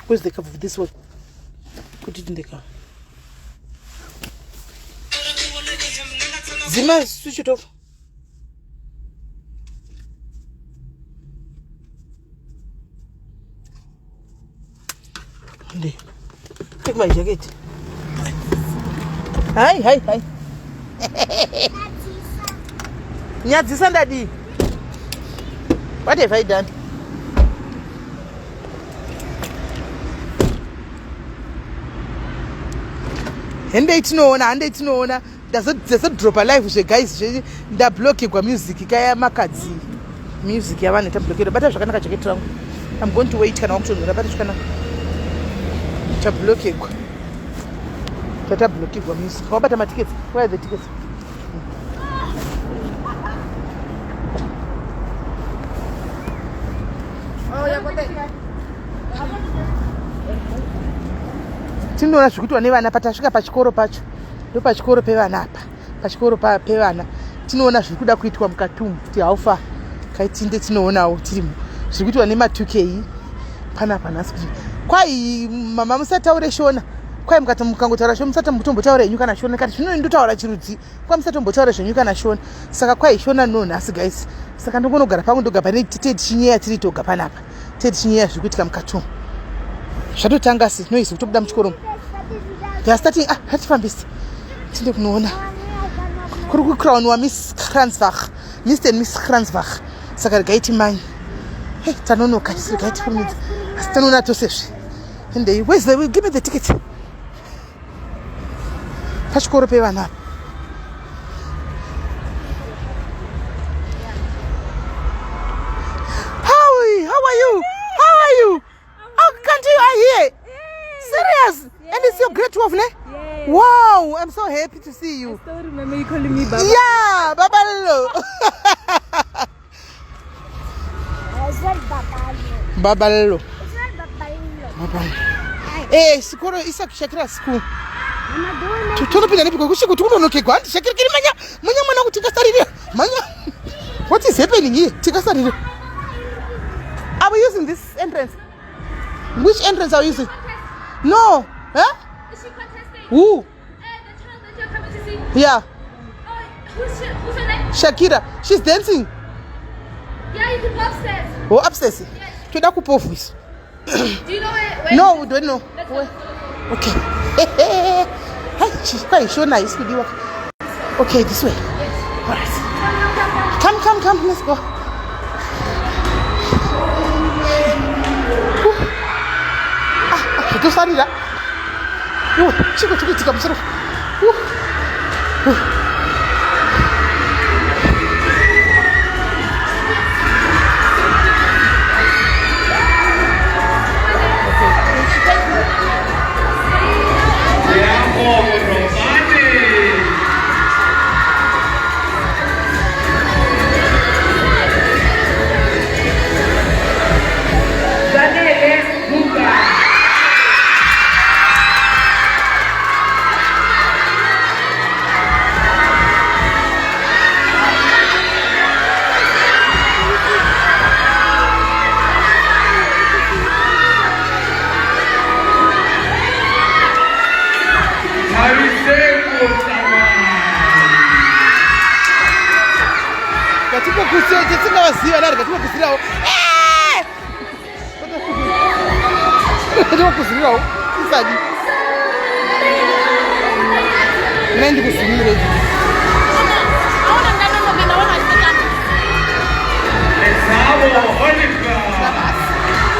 Where's the cover of this one? Put it in the car. Zima, switch it off. Take my jacket. Hi. Nyadzisa daddy. What have I done? Hende itinoona does it drop alive with guys nda block kwa music kaya makadzi music yavane ta block bata zvakanaka jacket rangu. I'm going to wait kana wakutonzera bata zvakanaka ta block kwa tata block kwa music wabata ma tickets. Where are the tickets? Oh yeah, what tinoona zvikuitwa nevana patasvika pachikoro pacho ndo pachikoro pevana apa pachikoro pevana tinoona zviri kuda kuitwa mukatumu kuti haufa kaitinde tinoonawo tirimo zviri kuitwa nema2k panapa nhasi kuti kwai mama musataure shona kwai mukangotaura shona musati mutombotaura henyu kana shona kati zvino ndotaura chirudzi kwai musatombotaura zvenyu kana shona saka kwai shona no nhasi guys saka ndongonogara pangu ndogapa netedi chinyeya tiri toga panapa tedi chinyeya zviri kuitika mukatumu zvatotanga si noisi kutobuda muchikoro yastati hatifambisi tinde kunoona kuri kucrown wa Miss Kransbach, Mr and Miss Kransbach. Saka rigaiti mani tanonoka isiri gaiti kurumidza asi tanoona tosezve ende where's the give me the ticket pachikoro pevana how are you how can't you are here serious and it's your great 12 ne? Yes. Wow, I'm so happy to see you. I still remember you calling me Baba. Yeah, Baballo. It's not Baballo. Baballo. It's not Baballo. Eh, sikoro isa kushakira school. Tutopinda nepiko kushiku tukunonokegwa ndishakira kiri manya mwana kuti tikasarire. Manya. What is happening here? Tikasarire. Are we using this entrance? Which entrance are you using? No. Huh? Is she contesting? Who? The child that you're coming to see? Yeah. Who's her name? Shakira. She's dancing. Yeah, you can go upstairs. Oh, upstairs. Yes. Tuenda kupovus. Do you know where? No, we don't know. Let's Where? go. Okay. Hi, she's quite so nice. Okay, this way. Yes. All right. Come. Let's go. Tusarira. Yo, chico tukitika musoro.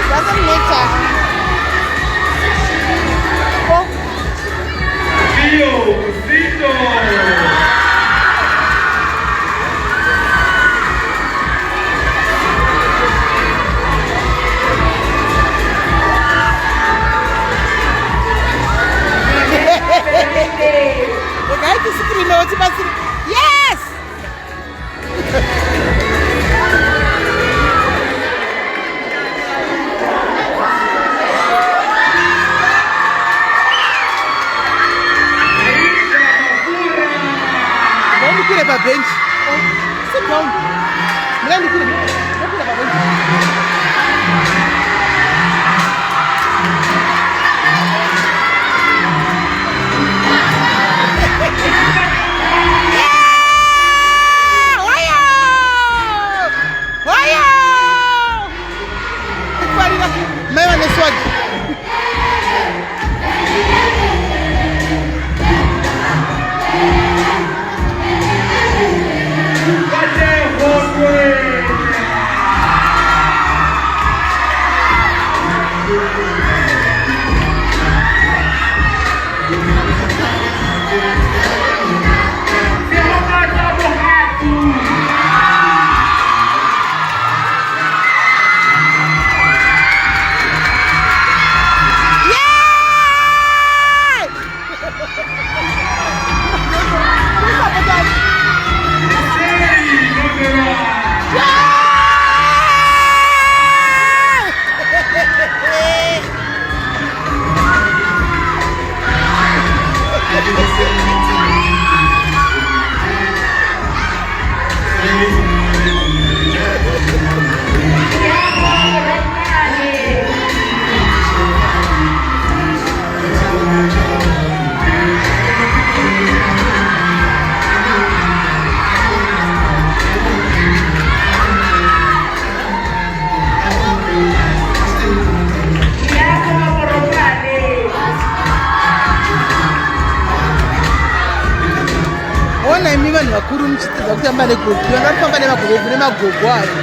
Doesn't matter. The guy is screaming out, muchitiza kutamba negogo vana kufamba nemagogo nemagogo ayo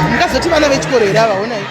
mungazoti vana vechikoro here avaonai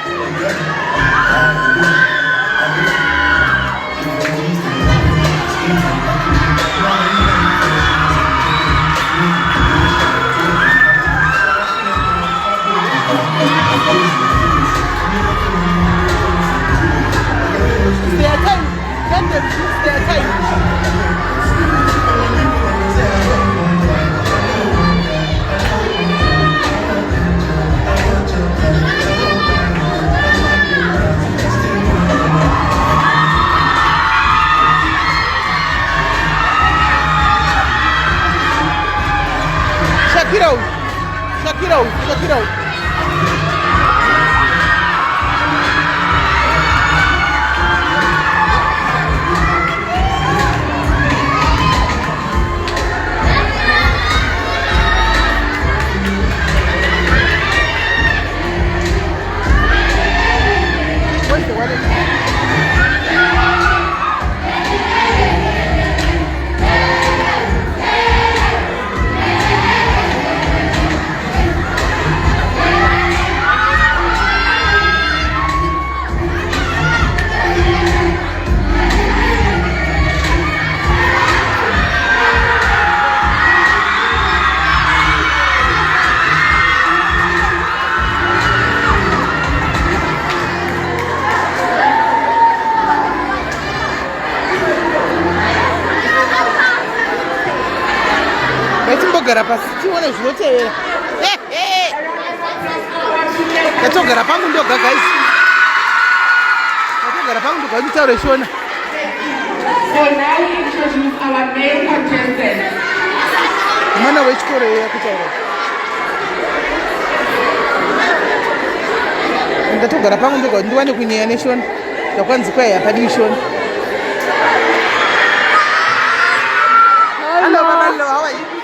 Check it out. Where's the wallet? Yatogara pasi tione zvinotevera yatogara pangu ndoga guys yatogara pangu ndoga kutaura shona. So now we introduce our main contestant. Mwana wechikoro yakutaura ndatogara pangu ndoga ndiwane kunyaya neshona ndakwanzi kwai hapadiwi shona. Hello baba, hello, how are you?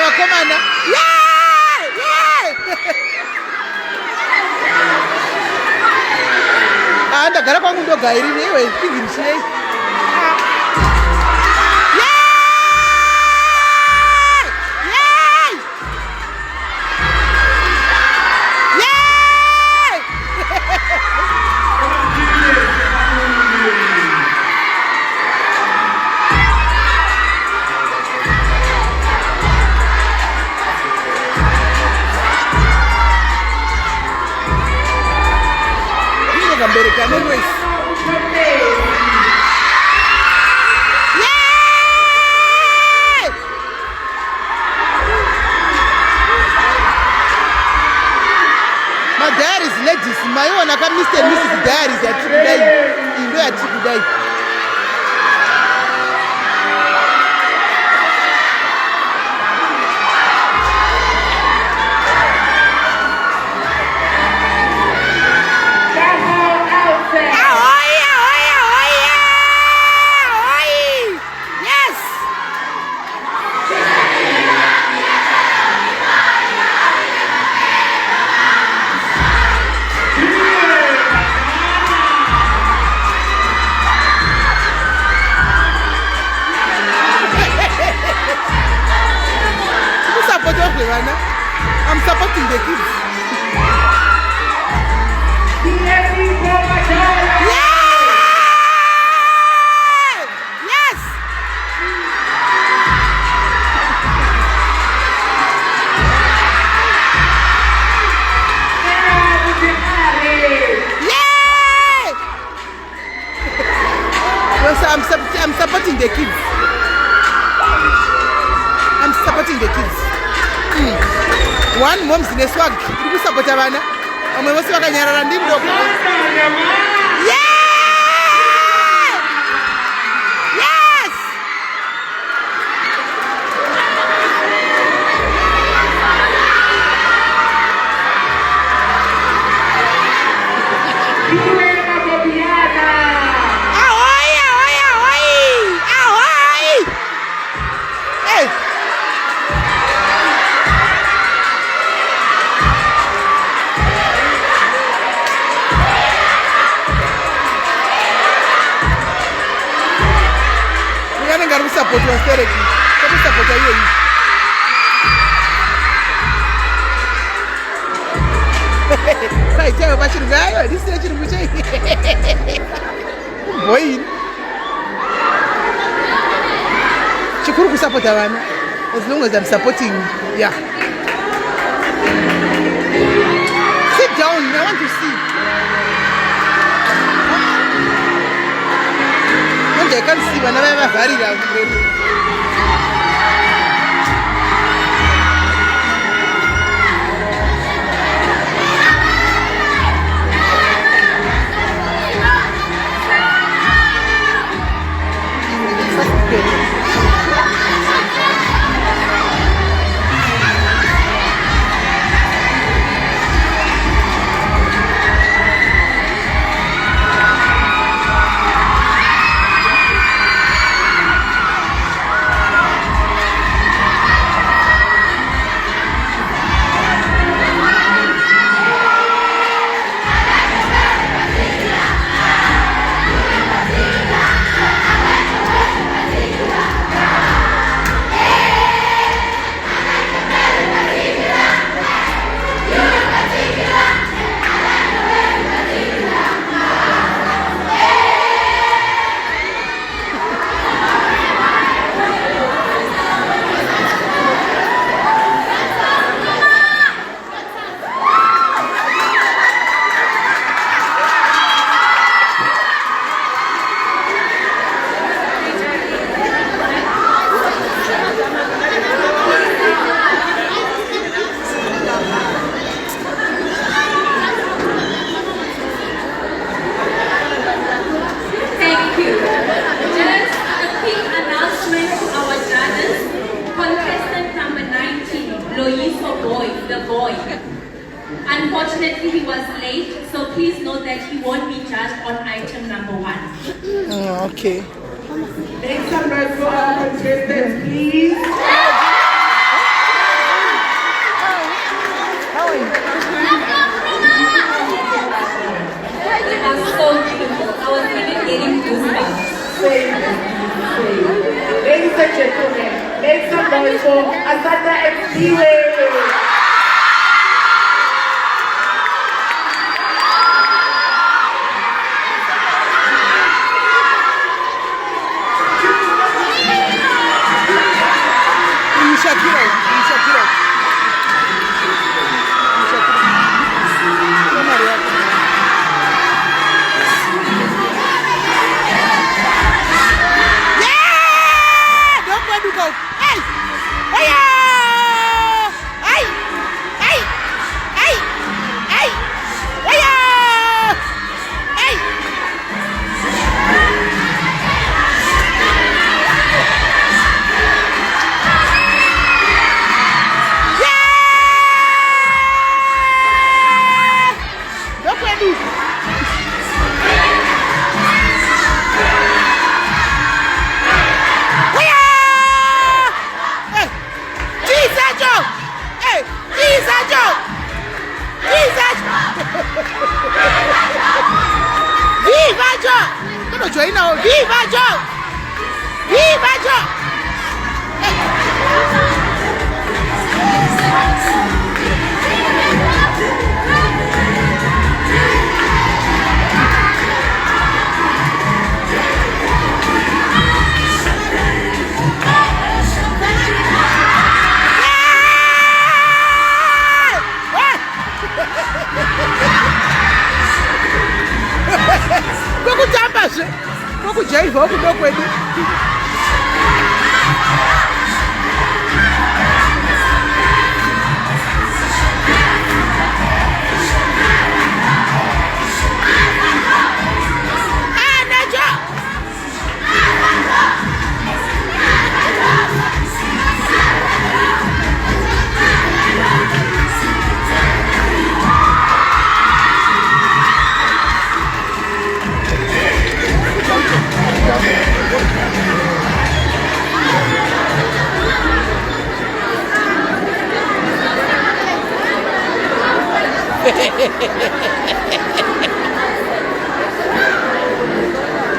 Wakomana. Yeah! Ndagara kwangu ndogairire iwe ingirishei. American Airways. Yay! My diaries ladies, my own I can Mr. and Mrs. Diaries at today. You know at today. I'm supporting the kids. Yes! I'm supporting the kids. I'm supporting the kids. One mom's in a swag. You support Havana. I'm going to swag and you're Yes! support was directly. Don't support you. Sai, tell me about guy. This is boy. Chukuru ku support abantu. As long as I'm supporting, yeah. Sit down. I want to see. I can't see when I'm very down. Unfortunately, he was late, so please note that he won't be judged on item number 1. Oh, okay. Make some noise for our contestants, please. How are you? It was so beautiful. I was even getting goosebumps. Ladies and gentlemen, make some noise for Asata and Siwe.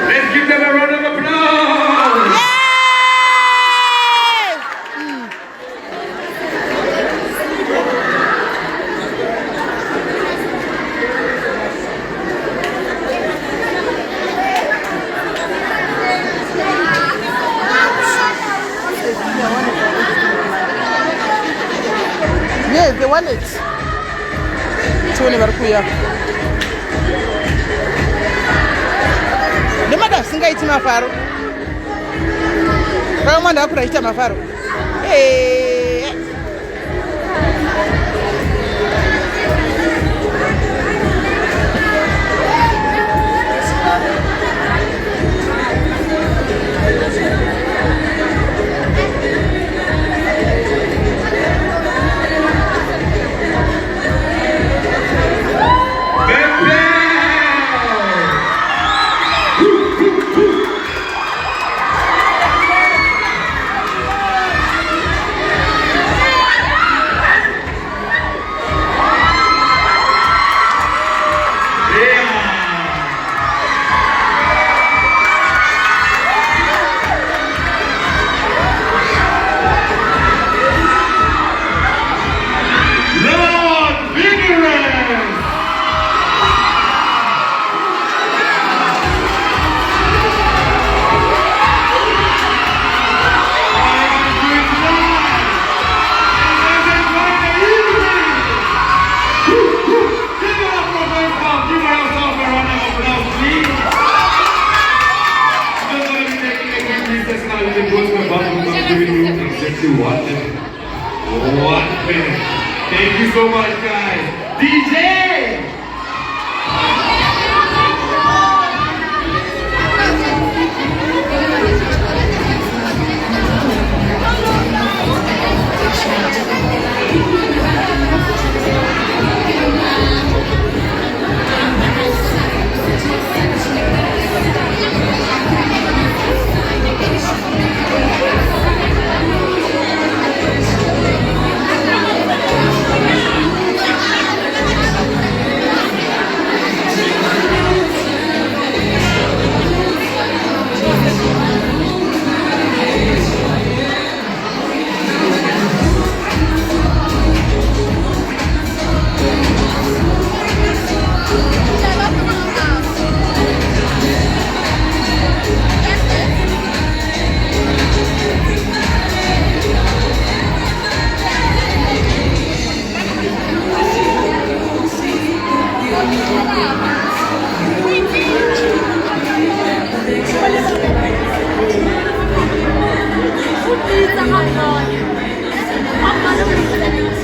Let's give them a round of applause. Where is the wallet? Tione vari kuuya. Nemada singaiti mafaro. Kama ndakura ita mafaro. Thank you so much, guys. DJ!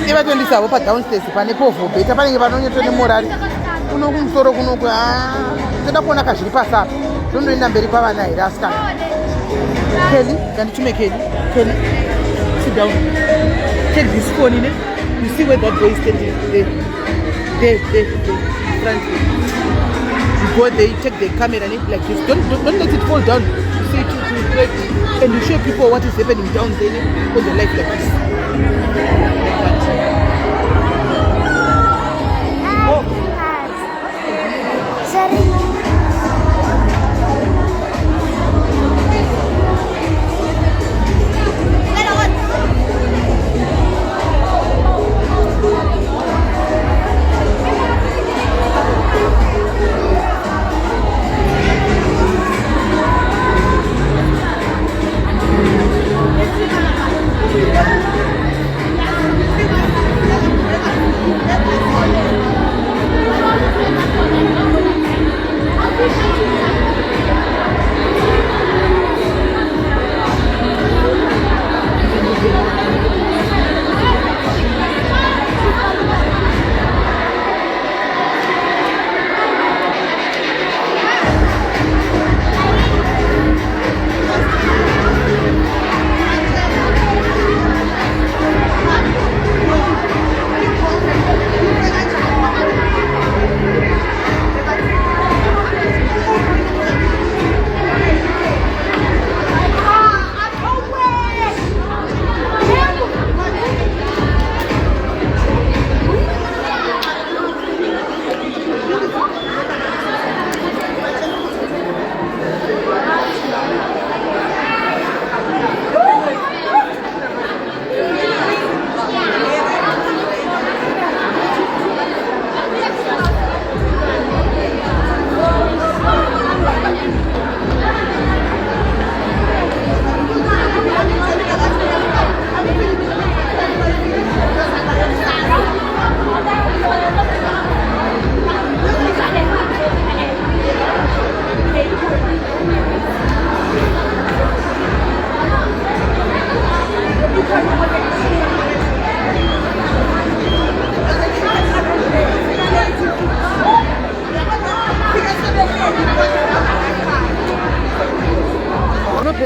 Ivatondisavo padownstairs pane povhobheta panenge panonyotone morari kuno kumusoro kunoku toda kuona kazviri pasapa ndondoenda mberi kwavana here asikana. Kelly, nganditume Kelly. Kelly, sit down. Take this phone in it. You see where that boy is standing? There, front. You go there, you take the camera and it like this. Don't let it fall down. You see it, and you show people what is happening down there on the life like this.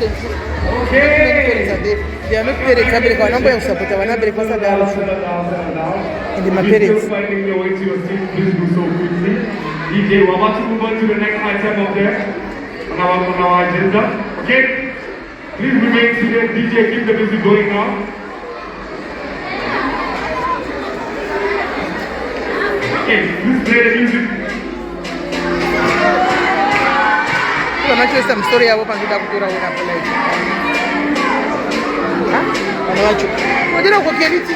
parents. Okay. They are not parents. I'm not going to support them. I'm not going to support and my parents. Finding your way to your seat, please do so quickly. DJ, we're about to move on to the next item up there on our agenda. Okay? Please remain seated. DJ, keep the music going now. Okay, please play the music. I'm not sure some story I open to that culture when I play. Huh? I'm not sure. What did I go get it?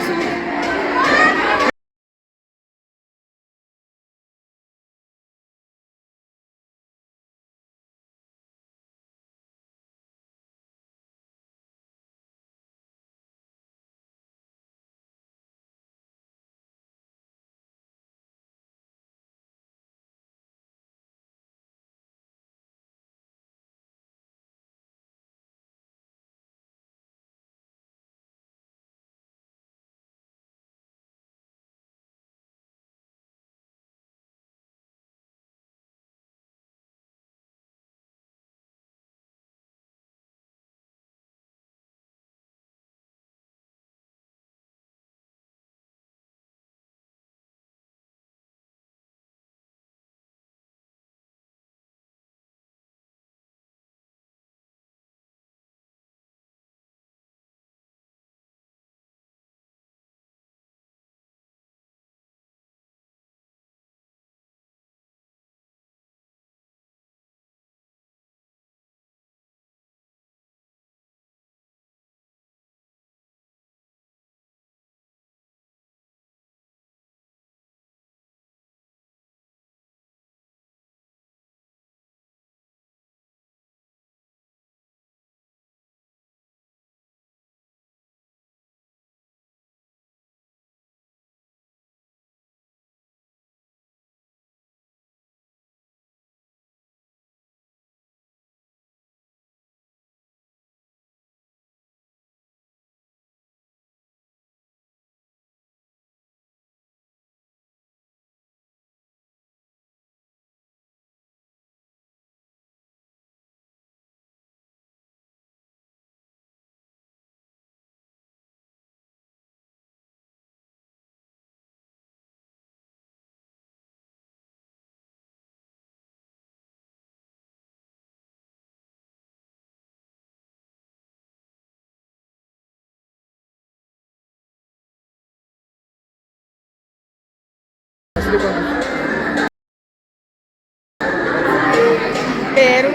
Peru,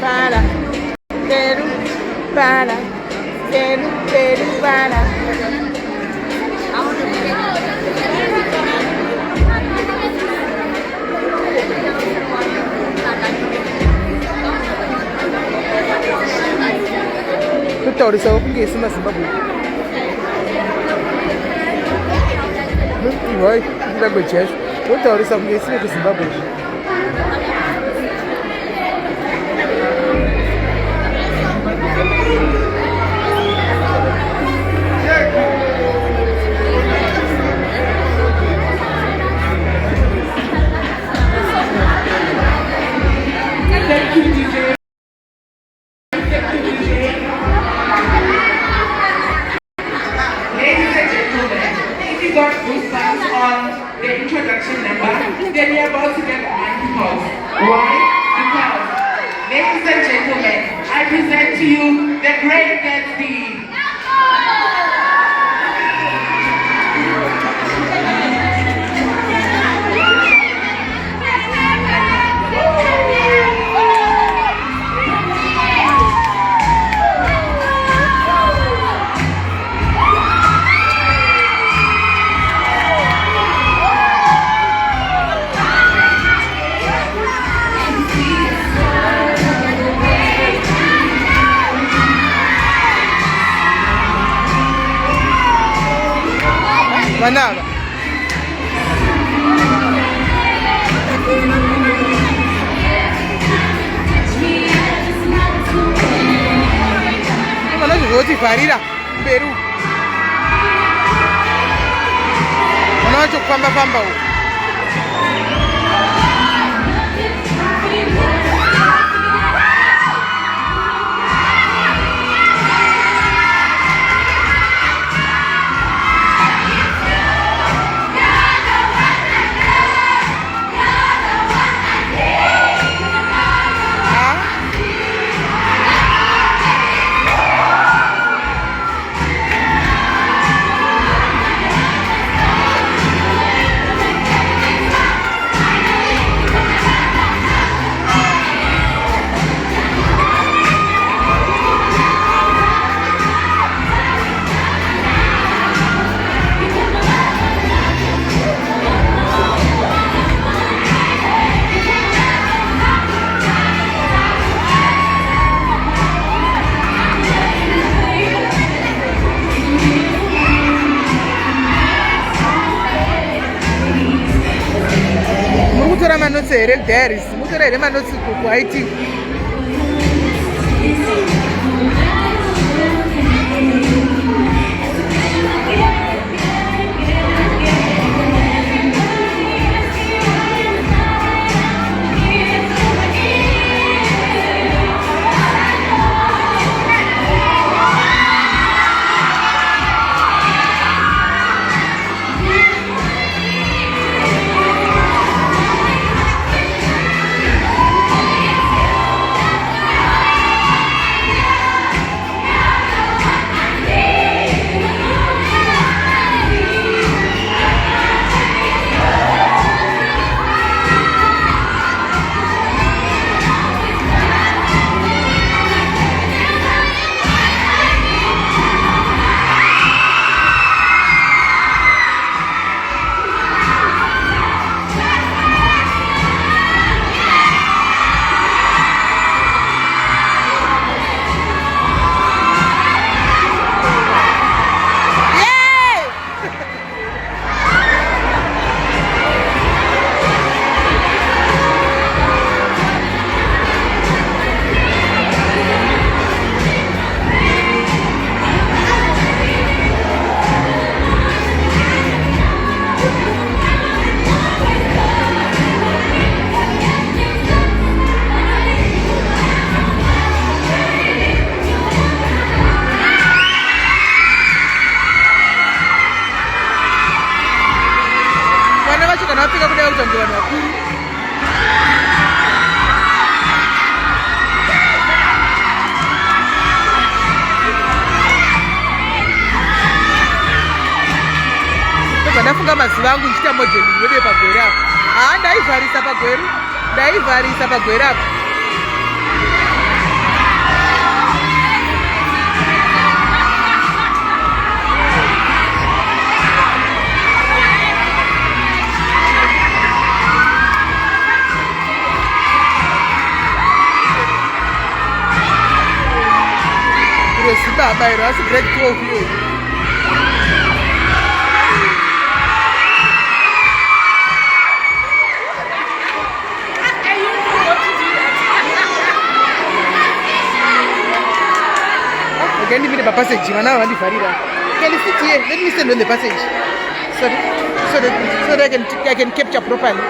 para. Peru, para. Peru, Peru, para. Tutto risolvo perché sono Zimbabwe. Non vuoi? Da quel cesso. Tutto risolvo perché sono Zimbabwe. The introduction number, then you're about to get multiples. Why? Because, ladies and gentlemen, I present to you the Great Gatsby. Manava. Ma noi ci si farira Perù. Ma noi ci famba. manotsi here diaries mutore here manotsi kuIT. Napika kuda kutangira wakuru. Ndafunga maziva angu ndichita modeling wede pagwera apa. Ndaivharisa pagwera. Ndaivharisa pagwera apa. Baba, eu acho grande que ouviu. Again, give me the passage. Man, I want to Farida. Can you sit here? Let me stand on the passage, so that I can capture properly.